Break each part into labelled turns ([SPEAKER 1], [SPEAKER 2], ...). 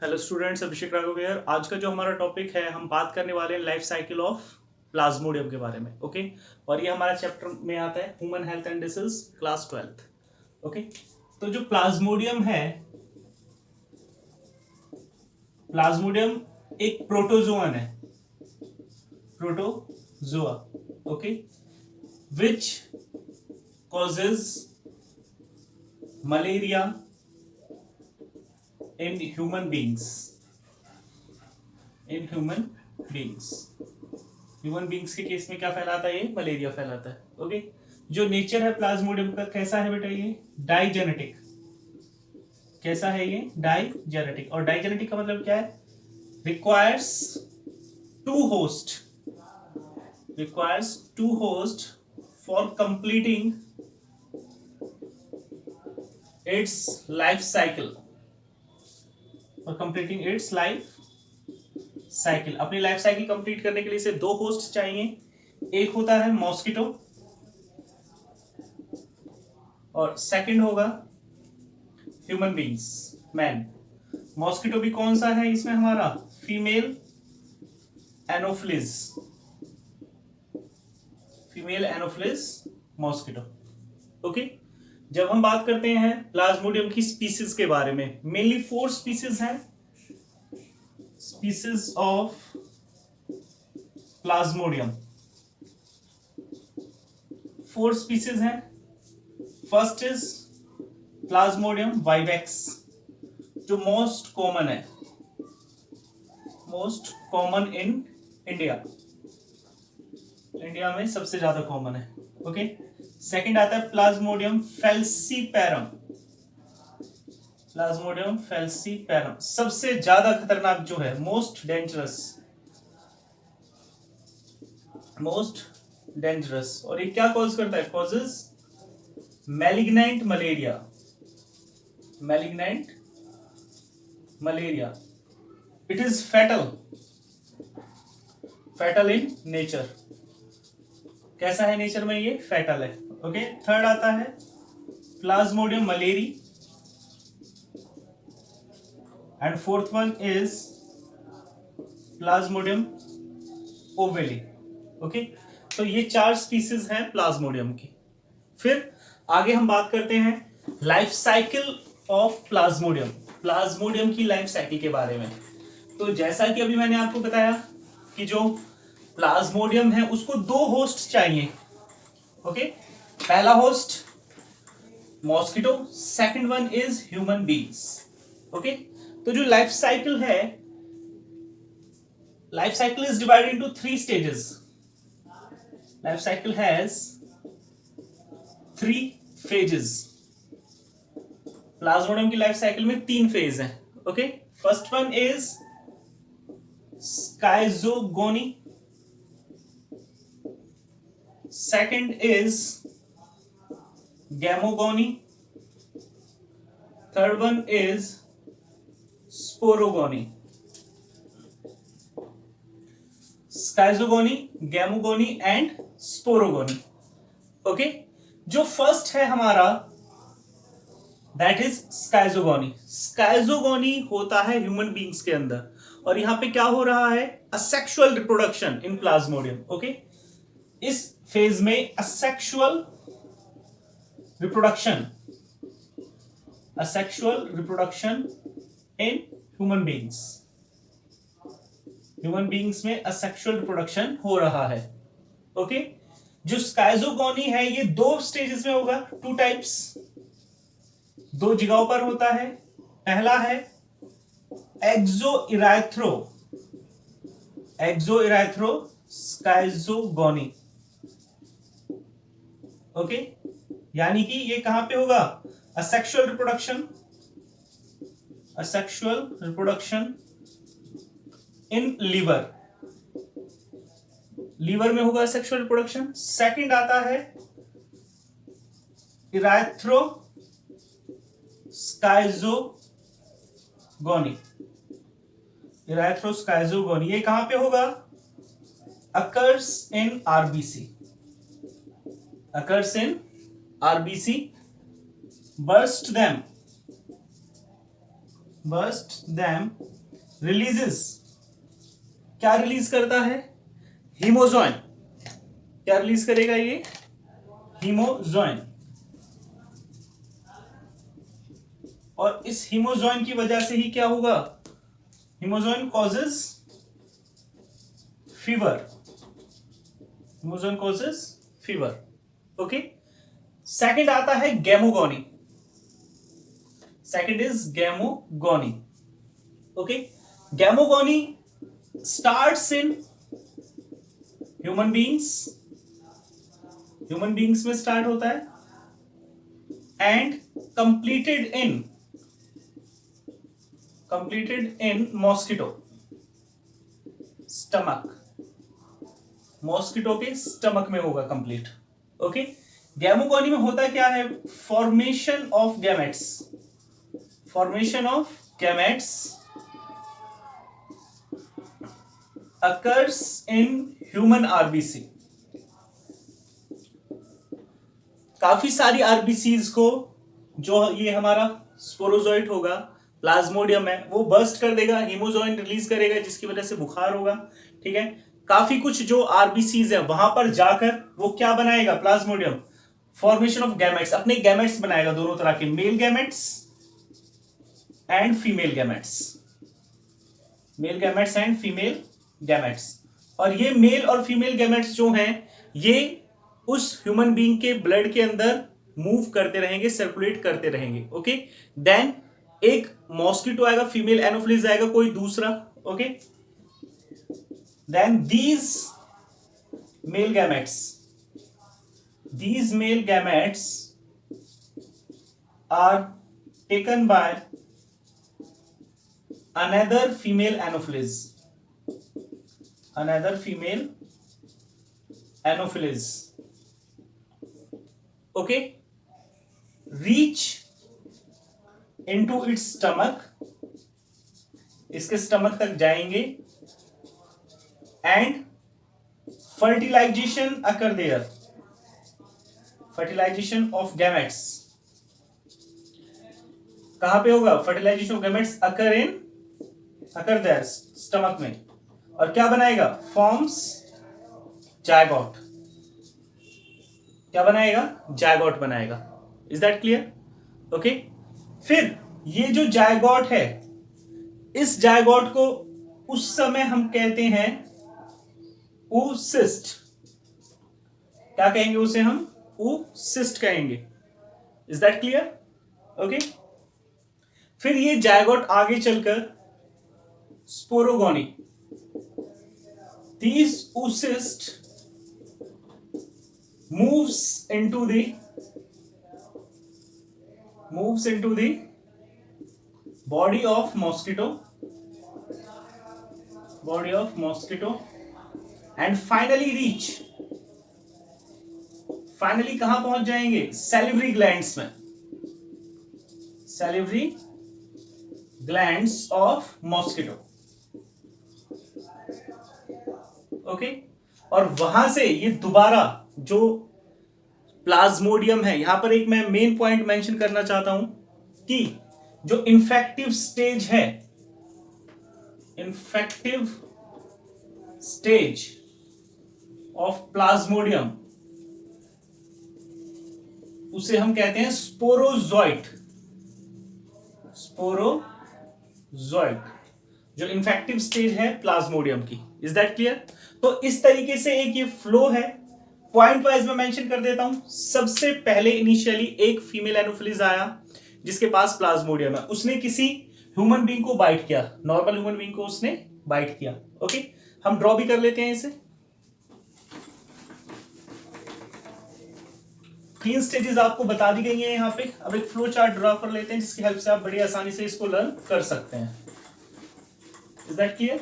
[SPEAKER 1] Hello students, Abhishek Raghav here. आज का जो हमारा टॉपिक है, हम बात करने वाले हैं लाइफ साइकिल ऑफ प्लाज्मोडियम के बारे में। ओके, और ये हमारा चैप्टर में आता है human health and disease, class 12th। Okay, तो जो प्लाज्मोडियम है, प्लाज्मोडियम एक प्रोटोजोअन है, protozoa. Okay, which causes malaria in human beings. In human beings के केस में क्या फैलाता है? ये मलेरिया फैलाता है। ओके, जो नेचर है प्लाज्मोडियम का कैसा है बेटा? ये डाइजेनेटिक। कैसा है ये? डाइजेनेटिक। और डाइजेनेटिक का मतलब क्या है? Requires to host, for completing its life cycle, अपनी लाइफ साइकिल कंप्लीट करने के लिए इसे दो होस्ट चाहिए। एक होता है मॉस्किटो और सेकंड होगा ह्यूमन बींग्स, मैन। मॉस्किटो भी कौन सा है इसमें? हमारा फीमेल एनोफिलिस मॉस्किटो। ओके, जब हम बात करते हैं प्लाज्मोडियम की स्पीसीज के बारे में, मेनली 4 स्पीसीज हैं। स्पीसीज ऑफ प्लाज्मोडियम 4 स्पीसीज हैं। फर्स्ट इज प्लाज्मोडियम वाइवेक्स, जो मोस्ट कॉमन इन इंडिया में सबसे ज्यादा कॉमन है। ओके, सेकंड आता है प्लाज्मोडियम फेल्सीपेरम। सबसे ज्यादा खतरनाक जो है, मोस्ट डेंजरस। और ये क्या कॉज करता है? Causes malignant malaria. It is fatal in nature. कैसा है नेचर में? ये फैटल है। ओके, थर्ड आता है Plasmodium malariae and fourth one is Plasmodium ओवेली। Okay, तो ये 4 स्पीसीज हैं प्लाज्मोडियम की। फिर आगे हम बात करते हैं लाइफ साइकिल ऑफ प्लाज्मोडियम की लाइफ साइकिल के बारे में। तो जैसा कि अभी मैंने आपको बताया कि जो प्लाज्मोडियम है उसको 2 होस्ट चाहिए। ओके, पहला host mosquito, second one is human beings. Okay, तो जो life cycle is divided into 3 stages. Life cycle has 3 phases. Plasmodium की लाइफ साइकिल में 3 फेज हैं। Okay, first one is schizogony, second is gamogony, third one is sporogony. Schizogony, gamogony and sporogony. Okay, जो first है हमारा that is स्काइजोगोनी होता है human beings के अंदर। और यहां पे क्या हो रहा है? Asexual reproduction in Plasmodium. Okay, इस फेज में asexual reproduction in human beings में असेक्सुअल रिप्रोडक्शन हो रहा है। ओके, जो स्काइजोगोनी है ये 2 स्टेजेस में होगा, 2 टाइप्स, 2 जगहों पर होता है। पहला है एक्सोइराथ्रो स्काइजोगोनी। ओके, यानी कि ये कहां पे होगा? असेक्सुअल रिप्रोडक्शन इन लीवर में होगा सेक्सुअल रिप्रोडक्शन। सेकंड आता है इराथ्रो स्काइजोगोनी। ये कहां पे होगा? Occurs in RBC, burst them burst them releases, क्या रिलीज करता है? हीमोजोइन। क्या रिलीज करेगा ये? हीमोजोइन। और इस हीमोजोइन की वजह से ही क्या होगा? Haemozoin causes fever. Haemozoin causes fever. Okay. Second आता है gamogony. Second is gamogony. Okay. Gamogony starts in human beings, human beings में स्टार्ट होता है, and completed in mosquito stomach. Mosquito के स्टमक में होगा कंप्लीट। ओके। गैमोगोनी में होता क्या है? Formation of gametes. Formation of gametes occurs in human RBC। काफी सारी आरबीसीज को जो ये हमारा स्पोरोजोइट होगा, प्लाज्मोडियम है, वो बर्स्ट कर देगा, हीमोजोइन रिलीज करेगा जिसकी वजह से बुखार होगा। ठीक है। काफी कुछ जो आरबीसीज है वहां पर जाकर वो क्या बनाएगा? प्लाज्मोडियम फॉर्मेशन ऑफ गैमेट्स, अपने गैमेट्स बनाएगा, दोनों तरह के, male gametes and female gametes. Male gametes and female gametes. और ये मेल और फीमेल गैमेट्स जो हैं ये उस ह्यूमन बीइंग के ब्लड के अंदर मूव करते रहेंगे, सर्कुलेट करते रहेंगे। ओके। देन एक मॉस्किटो आएगा, फीमेल एनोफिलिस आएगा, कोई दूसरा। Okay. Then these male gametes are taken by another female anopheles, okay, reach into its stomach, इसके स्टमक तक जाएंगे, and fertilization occur there, fertilization of gametes कहां पे होगा? Fertilization of gametes occur there stomach में, और क्या बनाएगा? Forms zygote. क्या बनाएगा? जायगोट बनाएगा। Is that clear? ओके। फिर ये जो जायगोट है, इस जायगोट को उस समय हम कहते हैं oocyst। क्या कहेंगे उसे हम? oocyst कहेंगे। Is that clear? ओके। फिर ये जायगोट आगे चलकर sporogony, these oocyst moves into the body of mosquito, and finally कहां पहुंच जाएंगे? सैलिवरी ग्लैंड्स में, salivary glands of mosquito. Okay. और वहां से ये दोबारा जो प्लाज्मोडियम है, यहां पर एक मैं मेन पॉइंट मेंशन करना चाहता हूं कि जो इन्फेक्टिव स्टेज ऑफ प्लाज्मोडियम, उसे हम कहते हैं स्पोरोजोइट। जो इन्फेक्टिव स्टेज है प्लाज्मोडियम की। Is that clear? तो इस तरीके से एक ये फ्लो है, पॉइंट वाइज में मेंशन कर देता हूं। सबसे पहले इनिशियली एक फीमेल एनोफिलिस आया जिसके पास प्लाज्मोडियम है, उसने किसी ह्यूमन बीइंग को बाइट किया, नॉर्मल ह्यूमन बीइंग को उसने बाइट किया। ओके। हम ड्रॉ भी कर लेते हैं इसे। 3 स्टेजेस आपको बता दी गई हैं यहां पे। अब एक फ्लो चार्ट ड्रॉ कर लेते हैं जिसकी हेल्प से आप बड़ी आसानी से इसको लर्न कर सकते हैं। Is that clear?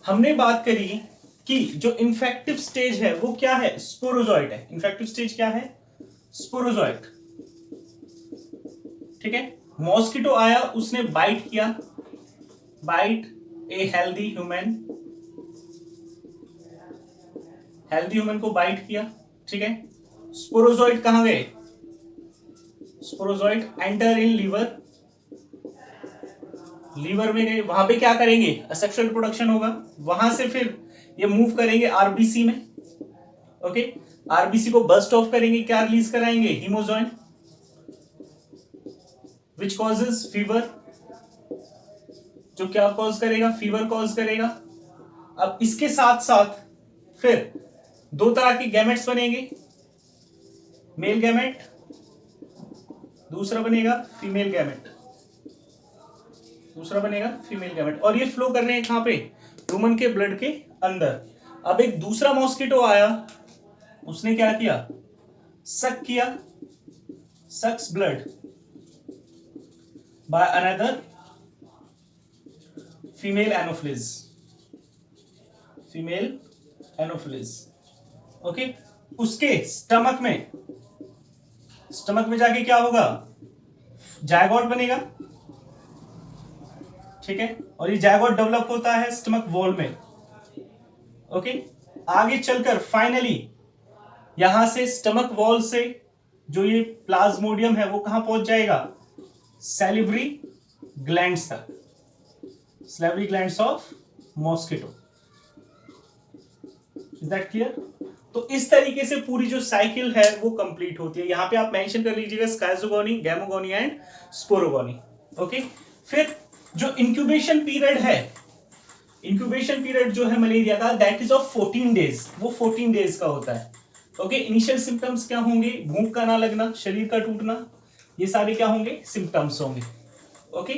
[SPEAKER 1] हमने बात करी कि जो इन्फेक्टिव स्टेज है वो क्या है? स्पोरोजोइट है। इन्फेक्टिव स्टेज क्या है? स्पोरोजोइट। ठीक है। मॉस्किटो आया, उसने बाइट किया, बाइट ए हेल्दी ह्यूमन को बाइट किया। ठीक है। स्पोरोजोइट कहां गए? Sporozoite enter in liver, liver में गए, वहां पे क्या करेंगे, सेक्सुअल रिप्रोडक्शन होगा, वहां से फिर ये मूव करेंगे आरबीसी में। ओके, आरबीसी को बर्स्ट ऑफ करेंगे, क्या रिलीज कराएंगे, हीमोजोइन, विच कॉजेज फीवर, जो क्या कॉज करेगा, फीवर कॉज करेगा। अब इसके साथ साथ फिर दो तरह के गैमेट्स बनेंगे, मेल गैमेट, दूसरा बनेगा फीमेल गैमेट, दूसरा बनेगा फीमेल गैमेट, और ये फ्लो कर रहे हैं कहां पे, ह्यूमन के ब्लड के अंदर। अब एक दूसरा मॉस्किटो आया, उसने क्या किया, सक किया, sucks blood by another female anopheles, female anopheles. Okay, उसके स्टमक में जाके क्या होगा, जायगोट बनेगा, ठीक है, और ये जायगोट डेवलप होता है स्टमक वॉल में। ओके, आगे चलकर फाइनली यहां से स्टमक वॉल से जो ये प्लाज्मोडियम है वो कहां पहुंच जाएगा, सैलिवरी ग्लैंड्स तक, salivary glands of mosquito. Is that clear? तो इस तरीके से पूरी जो साइकिल है वो कंप्लीट होती है। यहां पे आप मेंशन कर लीजिएगा स्काइजोगोनी, गैमोगोनी एंड स्पोरोगोनी। ओके, फिर जो इंक्यूबेशन पीरियड है, इंक्यूबेशन पीरियड जो है मलेरिया का, दैट इज ऑफ 14 डेज, वो 14 डेज का होता है। ओके, इनिशियल सिम्टम्स क्या होंगे, भूख का ना लगना, शरीर का टूटना, ये सारे क्या होंगे, सिम्टम्स होंगे। ओके,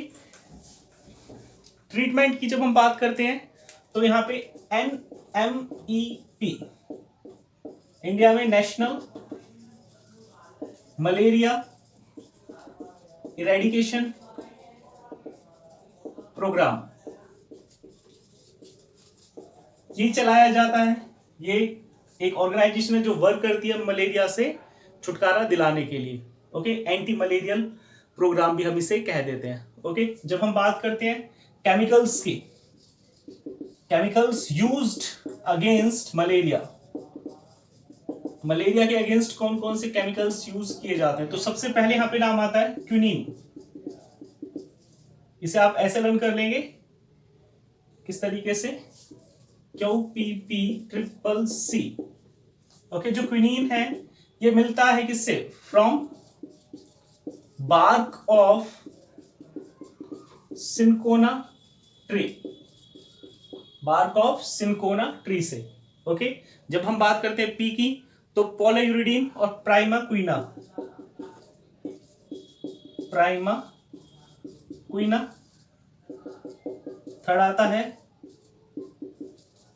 [SPEAKER 1] ट्रीटमेंट की जब हम बात करते हैं तो यहां पे NMEP, इंडिया में नेशनल मलेरिया इरेडिकेशन प्रोग्राम, ये चलाया जाता है। ये एक ऑर्गेनाइजेशन है जो वर्क करती है मलेरिया से छुटकारा दिलाने के लिए। ओके, एंटी मलेरियल प्रोग्राम भी हम इसे कह देते हैं। ओके, जब हम बात करते हैं केमिकल्स की, chemicals used against malaria, malaria के अगेंस्ट कौन कौन से केमिकल्स यूज किए जाते हैं, तो सबसे पहले यहां पे नाम आता है क्विनीन। इसे आप ऐसे लर्न कर लेंगे, किस तरीके से, QPP-CCC। ओके, जो क्विनीन है ये मिलता है किससे, from bark of cinchona tree, bark of cinchona tree से। ओके, जब हम बात करते हैं पी की तो पोलोयूरिडीन और प्राइमाक्विना, प्राइमाक्विना, थर्ड आता है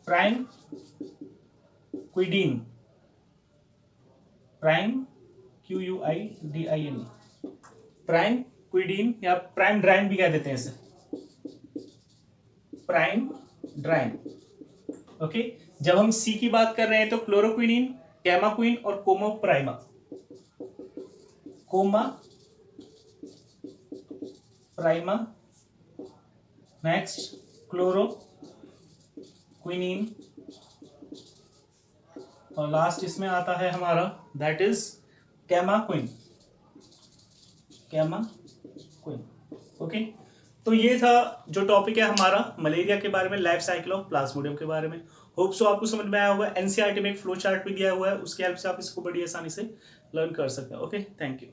[SPEAKER 1] प्राइम क्विडीन, प्राइम QUIDIN, प्राइम क्विडीन या प्राइम ड्राइन भी कह देते हैं इसे, प्राइम ड्राइन। ओके, जब हम सी की बात कर रहे हैं तो क्लोरोक्विनिन, कैमाक्विन और कोमोप्राइमा, कोमाप्राइमा, नेक्स्ट क्लोरोक्विनिन, और लास्ट इसमें आता है हमारा दैट इज कैमाक्विन, कैमाक्विन। ओके, तो ये था जो टॉपिक है हमारा मलेरिया के बारे में, लाइफ साइकिल ऑफ प्लाज्मोडियम के बारे में। होप सो आपको समझ में आया होगा। एनसीईआरटी में एक फ्लो चार्ट भी दिया हुआ है, उसकी हेल्प से आप इसको बड़ी आसानी से लर्न कर सकते हैं। Okay, thank you.